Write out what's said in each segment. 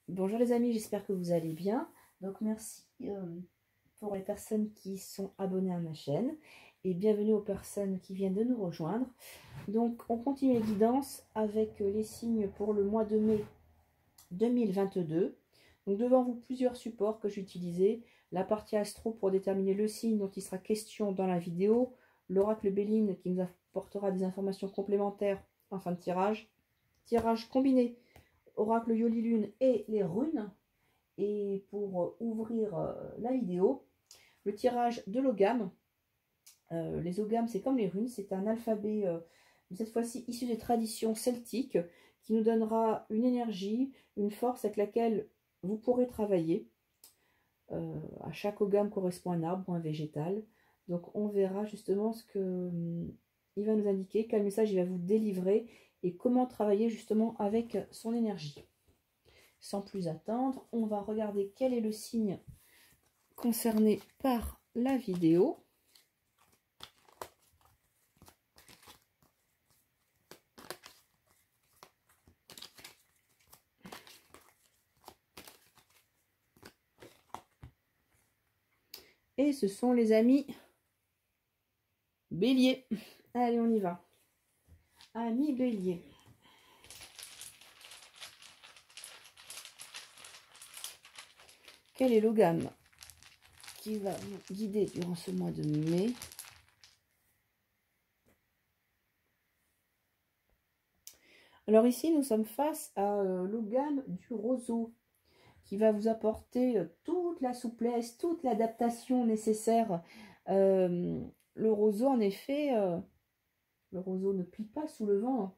Bonjour les amis, j'espère que vous allez bien. Donc merci pour les personnes qui sont abonnées à ma chaîne et bienvenue aux personnes qui viennent de nous rejoindre. Donc on continue les guidances avec les signes pour le mois de mai 2022. Donc devant vous plusieurs supports que j'ai utilisés. La partie astro pour déterminer le signe dont il sera question dans la vidéo. L'oracle Béline qui nous apportera des informations complémentaires en fin de tirage. Tirage combiné oracle Yoli Lune et les runes. Et pour ouvrir la vidéo, le tirage de l'ogame. Les ogames, c'est comme les runes, c'est un alphabet, cette fois-ci issu des traditions celtiques, qui nous donnera une énergie, une force avec laquelle vous pourrez travailler. À chaque ogame correspond un arbre ou un végétal. Donc on verra justement ce que il va nous indiquer, quel message il va vous délivrer et comment travailler justement avec son énergie. Sans plus attendre, on va regarder quel est le signe concerné par la vidéo. Et ce sont les amis Bélier. Allez, on y va. Amis Bélier. Quel est l'ogame qui va vous guider durant ce mois de mai? Alors ici, nous sommes face à l'ogame du roseau qui va vous apporter toute la souplesse, toute l'adaptation nécessaire. Le roseau, en effet, le roseau ne plie pas sous le vent.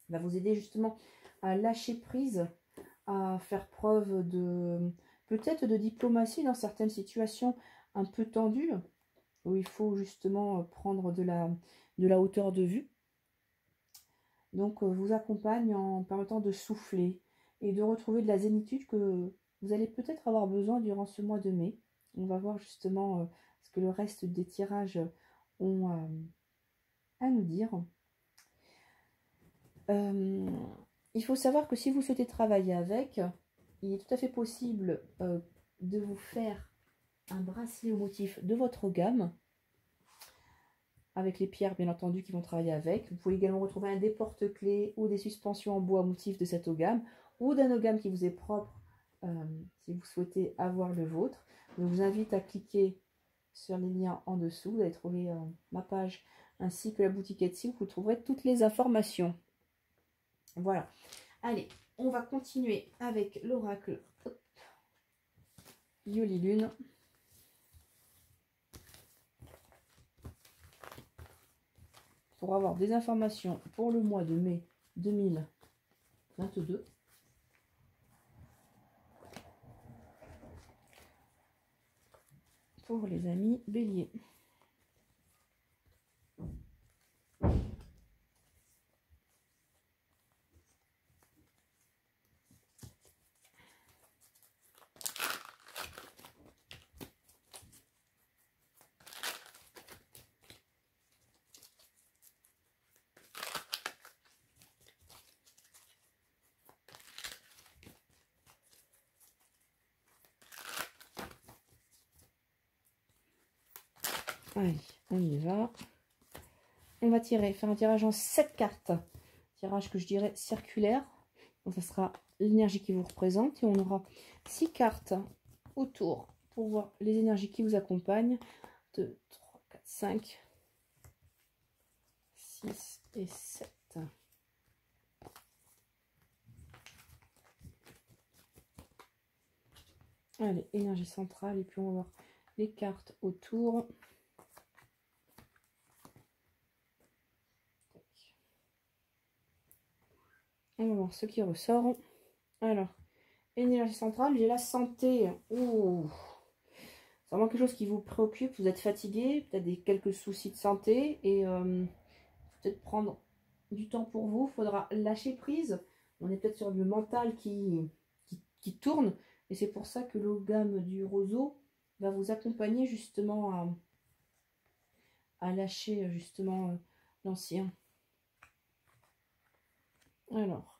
Il va vous aider justement à lâcher prise, à faire preuve de peut-être de diplomatie dans certaines situations un peu tendues, où il faut justement prendre de la hauteur de vue. Donc vous accompagne en permettant de souffler et de retrouver de la zénitude que vous allez peut-être avoir besoin durant ce mois de mai. On va voir justement ce que le reste des tirages ont à nous dire. Il faut savoir que si vous souhaitez travailler avec, il est tout à fait possible de vous faire un bracelet au motif de votre gamme, avec les pierres bien entendu qui vont travailler avec. Vous pouvez également retrouver un des porte-clés ou des suspensions en bois au motif de cet ogame ou d'un ogame qui vous est propre si vous souhaitez avoir le vôtre. Je vous invite à cliquer sur les liens en dessous. Vous allez trouver ma page ainsi que la boutique Etsy où vous trouverez toutes les informations. Voilà. Allez, on va continuer avec l'oracle Yoli Lune. Pour avoir des informations pour le mois de mai 2022. Pour les amis Bélier. Allez, on y va. On va faire un tirage en 7 cartes. Tirage que je dirais circulaire. Donc ça sera l'énergie qui vous représente. Et on aura 6 cartes autour pour voir les énergies qui vous accompagnent. 2, 3, 4, 5, 6 et 7. Allez, énergie centrale. Et puis on va voir les cartes autour. On va voir ce qui ressort. Alors, énergie centrale, j'ai la santé. Ouh. C'est vraiment quelque chose qui vous préoccupe. Vous êtes fatigué, peut-être quelques soucis de santé. Et peut-être prendre du temps pour vous. Il faudra lâcher prise. On est peut-être sur le mental qui tourne. Et c'est pour ça que l'ogame du roseau va vous accompagner justement à lâcher justement l'ancien. Alors,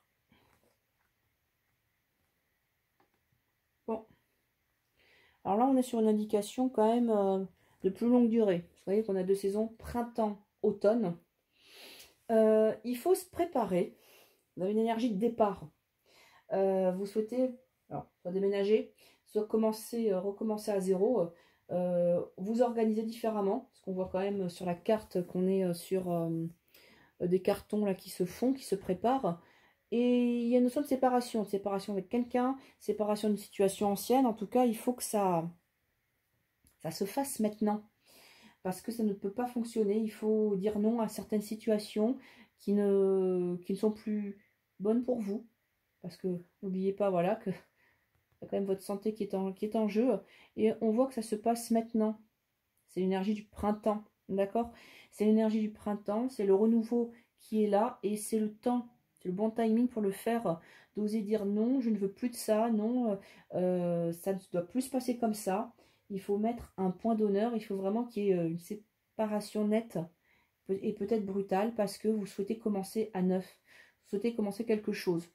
Alors là, on est sur une indication quand même de plus longue durée. Vous voyez qu'on a 2 saisons, printemps, automne. Il faut se préparer. Vous avez une énergie de départ. Vous souhaitez alors, soit déménager, soit recommencer à zéro. Vous organiser différemment. Parce qu'on voit quand même sur la carte qu'on est sur des cartons là qui se font, qui se préparent. Et il y a une notion de séparation avec quelqu'un, séparation d'une situation ancienne. En tout cas, il faut que ça se fasse maintenant. Parce que ça ne peut pas fonctionner. Il faut dire non à certaines situations qui ne sont plus bonnes pour vous. Parce que n'oubliez pas, voilà, que y a quand même votre santé qui est en jeu. Et on voit que ça se passe maintenant. C'est l'énergie du printemps, d'accord? C'est l'énergie du printemps, c'est le renouveau qui est là. Et c'est le temps, c'est le bon timing pour le faire. D'oser dire non, je ne veux plus de ça, non, ça ne doit plus se passer comme ça. Il faut mettre un point d'honneur, il faut vraiment qu'il y ait une séparation nette et peut-être brutale parce que vous souhaitez commencer à neuf. Vous souhaitez commencer quelque chose.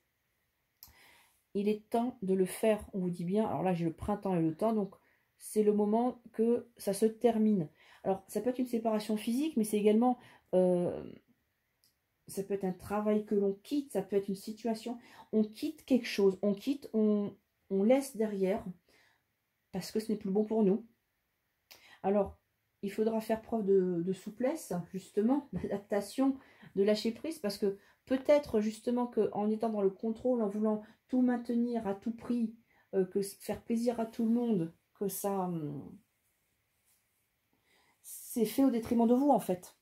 Il est temps de le faire, on vous dit bien. Alors là, j'ai le printemps et le temps, donc c'est le moment que ça se termine. Alors, ça peut être une séparation physique, mais c'est également... ça peut être un travail que l'on quitte, ça peut être une situation. On quitte quelque chose, on laisse derrière parce que ce n'est plus bon pour nous. Alors, il faudra faire preuve de souplesse, justement, d'adaptation, de lâcher prise, parce que peut-être justement qu'en étant dans le contrôle, en voulant tout maintenir à tout prix, que faire plaisir à tout le monde, que ça c'est fait au détriment de vous en fait.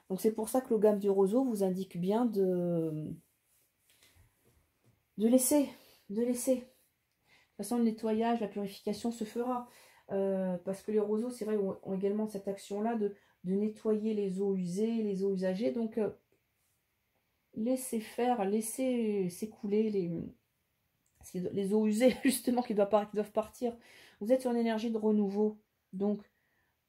Donc c'est pour ça que le gamme du roseau vous indique bien de laisser. De toute façon, le nettoyage, la purification se fera. Parce que les roseaux, c'est vrai, ont également cette action-là de nettoyer les eaux usées, les eaux usagées. Donc, laissez faire, laissez s'écouler les eaux usées, justement, qui doivent partir. Vous êtes sur une énergie de renouveau. Donc,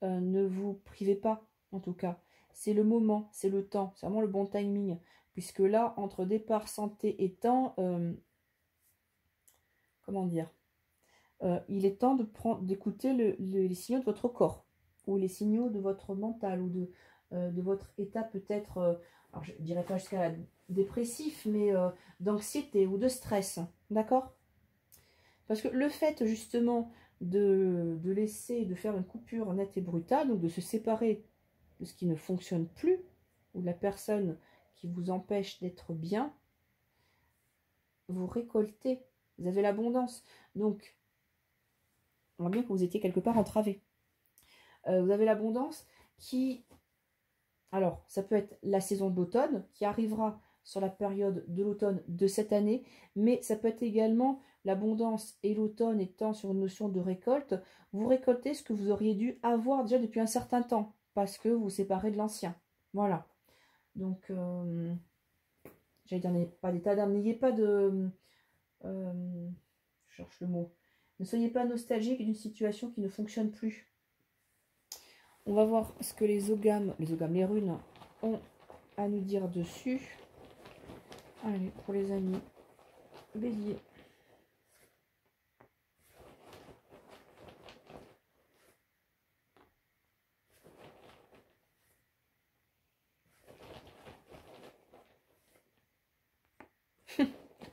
ne vous privez pas, en tout cas. C'est le moment, c'est le temps, c'est vraiment le bon timing. Puisque là, entre départ, santé et temps, comment dire, il est temps d'écouter les signaux de votre corps ou les signaux de votre mental ou de votre état peut-être, alors je ne dirais pas jusqu'à dépressif, mais d'anxiété ou de stress, d'accord? Parce que le fait justement de laisser, de faire une coupure nette et brutale, donc de se séparer de ce qui ne fonctionne plus, ou de la personne qui vous empêche d'être bien, vous récoltez, vous avez l'abondance. Donc, on voit bien que vous étiez quelque part entravé. Vous avez l'abondance qui... Alors, ça peut être la saison de l'automne qui arrivera sur la période de l'automne de cette année, mais ça peut être également l'abondance et l'automne étant sur une notion de récolte. Vous récoltez ce que vous auriez dû avoir déjà depuis un certain temps, parce que vous vous séparez de l'ancien. Voilà. Donc, j'allais dire, n'ayez pas d'état d'âme, n'ayez pas de... je cherche le mot. Ne soyez pas nostalgique d'une situation qui ne fonctionne plus. On va voir ce que les runes ont à nous dire dessus. Allez, pour les amis, bélier.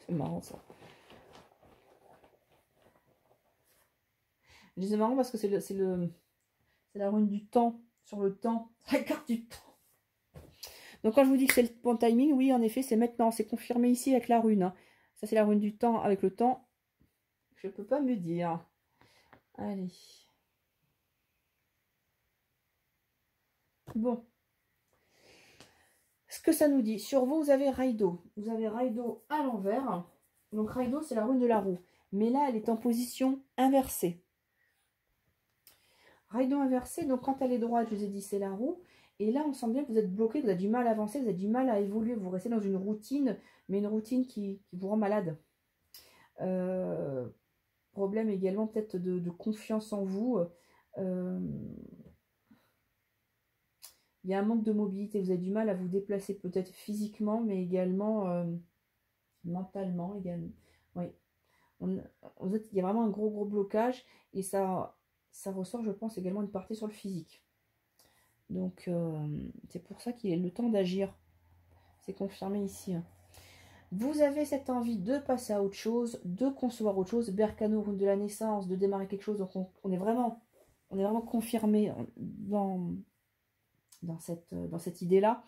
C'est marrant ça. Je dis c'est marrant parce que c'est la rune du temps, sur le temps, la carte du temps. Donc quand je vous dis que c'est le bon timing, oui en effet c'est maintenant, c'est confirmé ici avec la rune. Hein. Ça c'est la rune du temps avec le temps. Je ne peux pas me dire. Allez. Bon. Ce que ça nous dit, sur vous, vous avez Raido. Vous avez Raido à l'envers. Donc Raido, c'est la rune de la roue. Mais là, elle est en position inversée. Raido inversé, donc quand elle est droite, je vous ai dit, c'est la roue. Et là, on sent bien que vous êtes bloqué, vous avez du mal à avancer, vous avez du mal à évoluer. Vous restez dans une routine, mais une routine qui vous rend malade. Problème également peut-être de confiance en vous. Il y a un manque de mobilité, vous avez du mal à vous déplacer peut-être physiquement, mais également mentalement également. Oui. En fait, il y a vraiment un gros blocage et ça ressort, je pense, également une partie sur le physique. Donc, c'est pour ça qu'il est le temps d'agir. C'est confirmé ici. Vous avez cette envie de passer à autre chose, de concevoir autre chose. Berkane, rune de la naissance, de démarrer quelque chose. Donc, on est vraiment confirmé dans cette idée-là.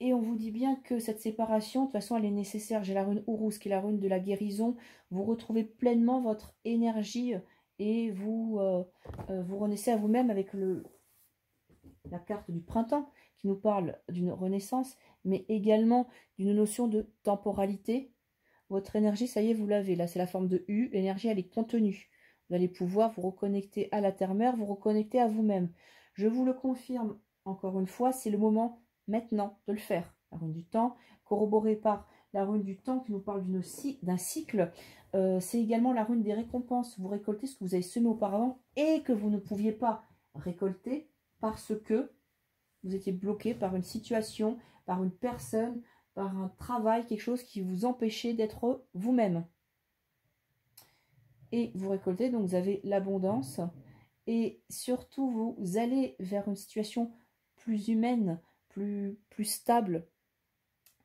Et on vous dit bien que cette séparation, de toute façon, elle est nécessaire. J'ai la rune Urus, qui est la rune de la guérison. Vous retrouvez pleinement votre énergie et vous renaissez à vous-même avec la carte du printemps qui nous parle d'une renaissance, mais également d'une notion de temporalité. Votre énergie, ça y est, vous l'avez. Là, c'est la forme de U. L'énergie, elle est contenue. Vous allez pouvoir vous reconnecter à la terre-mère, vous reconnecter à vous-même. Je vous le confirme encore une fois, c'est le moment maintenant de le faire. La rune du temps, corroborée par la rune du temps qui nous parle d'un cycle. C'est également la rune des récompenses. Vous récoltez ce que vous avez semé auparavant et que vous ne pouviez pas récolter parce que vous étiez bloqué par une situation, par une personne, par un travail, quelque chose qui vous empêchait d'être vous-même. Et vous récoltez, donc vous avez l'abondance. Et surtout, vous allez vers une situation plus humaine, plus stable.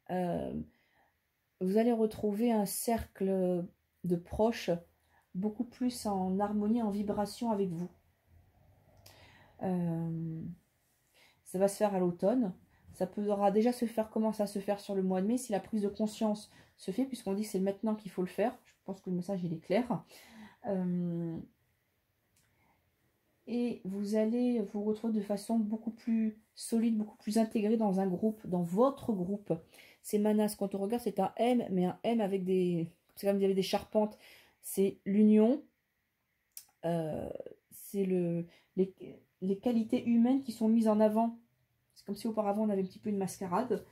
Vous allez retrouver un cercle de proches beaucoup plus en harmonie, en vibration avec vous. Ça va se faire à l'automne. Ça pourra déjà commencer à se faire sur le mois de mai si la prise de conscience se fait, puisqu'on dit que c'est maintenant qu'il faut le faire. Je pense que le message il est clair. Et vous allez vous retrouver de façon beaucoup plus solide, beaucoup plus intégrée dans un groupe, dans votre groupe. C'est Manas, quand on regarde, c'est un M, mais un M avec des... C'est comme il y avait des charpentes. C'est l'union. C'est les qualités humaines qui sont mises en avant. C'est comme si auparavant on avait un petit peu une mascarade,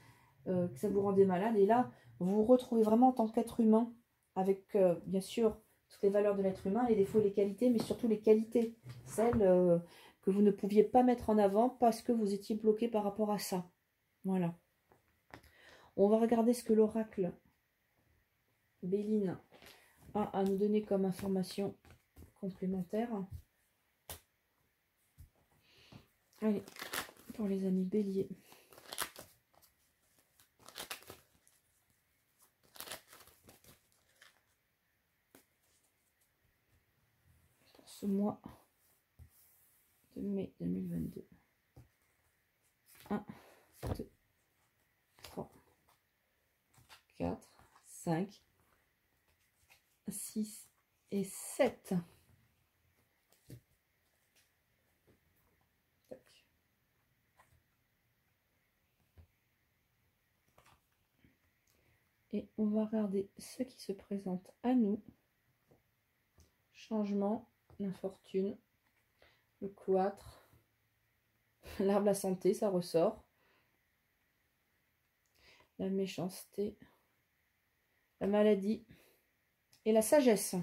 que ça vous rendait malade. Et là, vous vous retrouvez vraiment en tant qu'être humain, avec bien sûr toutes les valeurs de l'être humain, les défauts et les qualités, mais surtout les qualités, celles que vous ne pouviez pas mettre en avant parce que vous étiez bloqué par rapport à ça. Voilà. On va regarder ce que l'oracle Béline a à nous donner comme information complémentaire. Allez, pour les amis béliers. Pour ce mois de mai 2022. 1, 2, 3, 4, 5, 6 et 7. Et on va regarder ce qui se présente à nous. Changement, l'infortune, le cloître, l'arbre, la santé, ça ressort. La méchanceté, la maladie et la sagesse.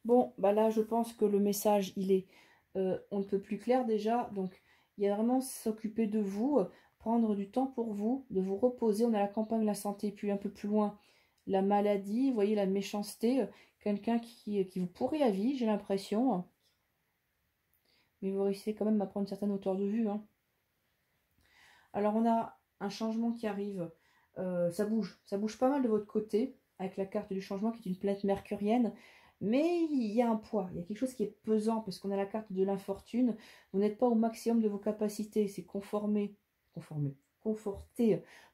Bon, bah là, je pense que le message, il est on ne peut plus clair déjà. Donc, il y a vraiment s'occuper de vous, prendre du temps pour vous, de vous reposer. On a la campagne, la santé, puis un peu plus loin, la maladie, vous voyez, la méchanceté, quelqu'un qui vous pourrit à vie, j'ai l'impression. Mais vous réussissez quand même à prendre une certaine hauteur de vue. Hein. Alors, on a un changement qui arrive. Ça bouge pas mal de votre côté, avec la carte du changement qui est une planète mercurienne. Mais il y a un poids, il y a quelque chose qui est pesant, parce qu'on a la carte de l'infortune. Vous n'êtes pas au maximum de vos capacités, c'est conforté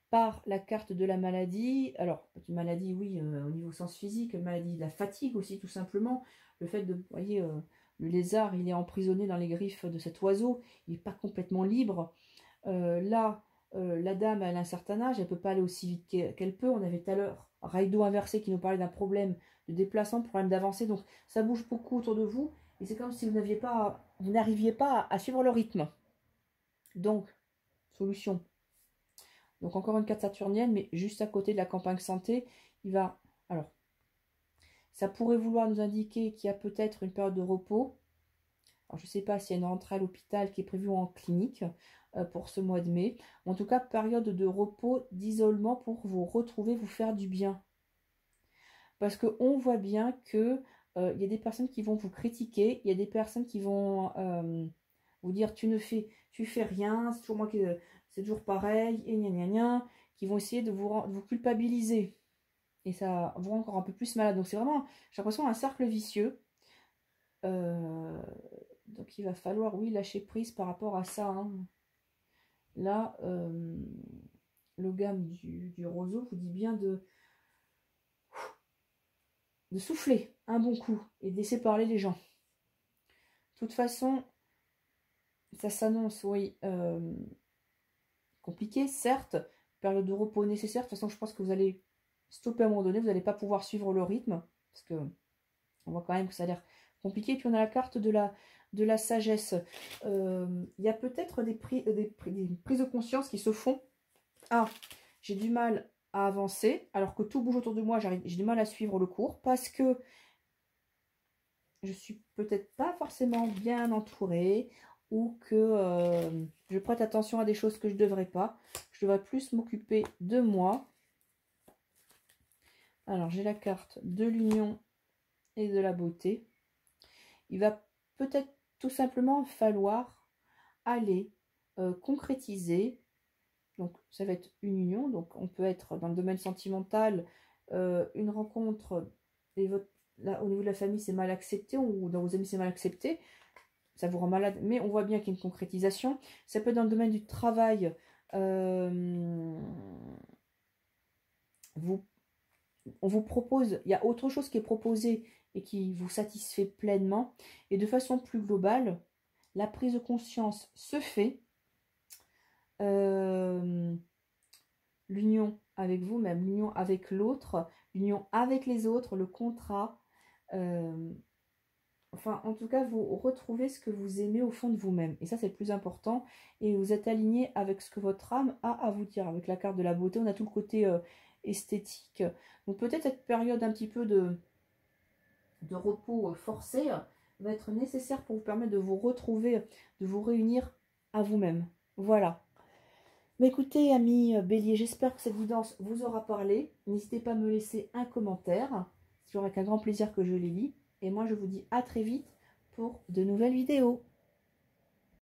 par la carte de la maladie. Alors, une maladie, oui, au niveau sens physique, maladie de la fatigue aussi, tout simplement. Le fait de, vous voyez, le lézard, il est emprisonné dans les griffes de cet oiseau, il n'est pas complètement libre. Là, la dame, elle a un certain âge, elle ne peut pas aller aussi vite qu'elle peut. On avait tout à l'heure Raido inversé qui nous parlait d'un problème de déplacement, problème d'avancée. Donc, ça bouge beaucoup autour de vous. Et c'est comme si vous n'arriviez pas à suivre le rythme. Donc, solution. Donc, encore une carte saturnienne, mais juste à côté de la campagne santé, il va... Alors, ça pourrait vouloir nous indiquer qu'il y a peut-être une période de repos. Alors, je ne sais pas s'il y a une rentrée à l'hôpital qui est prévue en clinique pour ce mois de mai. En tout cas, période de repos, d'isolement pour vous retrouver, vous faire du bien. parce qu'on voit bien que il y a des personnes qui vont vous critiquer, il y a des personnes qui vont vous dire tu fais rien, c'est toujours moi qui, c'est toujours pareil, et gna gna gna, qui vont essayer de vous culpabiliser. Et ça vous rend encore un peu plus malade. Donc c'est vraiment, j'ai l'impression, un cercle vicieux. Donc il va falloir, oui, lâcher prise par rapport à ça. Hein. Là, le gamme du roseau vous dit bien de souffler un bon coup et de laisser parler les gens. De toute façon, ça s'annonce, oui, compliqué, certes, période de repos nécessaire. De toute façon, je pense que vous allez stopper à un moment donné, vous n'allez pas pouvoir suivre le rythme, parce que on voit quand même que ça a l'air compliqué. Puis on a la carte de la sagesse. Il y a peut-être des prises de conscience qui se font. Ah, j'ai du mal à avancer, alors que tout bouge autour de moi, j'ai du mal à suivre le cours, parce que je suis peut-être pas forcément bien entourée, ou que je prête attention à des choses que je ne devrais pas. Je devrais plus m'occuper de moi. Alors, j'ai la carte de l'union et de la beauté. Il va peut-être tout simplement falloir aller concrétiser. Donc, ça va être une union. Donc, on peut être dans le domaine sentimental, une rencontre, et là, au niveau de la famille, c'est mal accepté, ou dans vos amis, c'est mal accepté. Ça vous rend malade, mais on voit bien qu'il y a une concrétisation. Ça peut être dans le domaine du travail. On vous propose, il y a autre chose qui est proposé et qui vous satisfait pleinement. Et de façon plus globale, la prise de conscience se fait. L'union avec vous-même, l'union avec l'autre, l'union avec les autres, le contrat. Enfin, en tout cas, vous retrouvez ce que vous aimez au fond de vous-même. Et ça, c'est le plus important. Et vous êtes aligné avec ce que votre âme a à vous dire. Avec la carte de la beauté, on a tout le côté esthétique. Donc peut-être cette période un petit peu de repos forcé va être nécessaire pour vous permettre de vous retrouver, de vous réunir à vous-même. Voilà. Mais écoutez, amis Bélier, j'espère que cette guidance vous aura parlé. N'hésitez pas à me laisser un commentaire. C'est toujours avec un grand plaisir que je les lis. Et moi, je vous dis à très vite pour de nouvelles vidéos.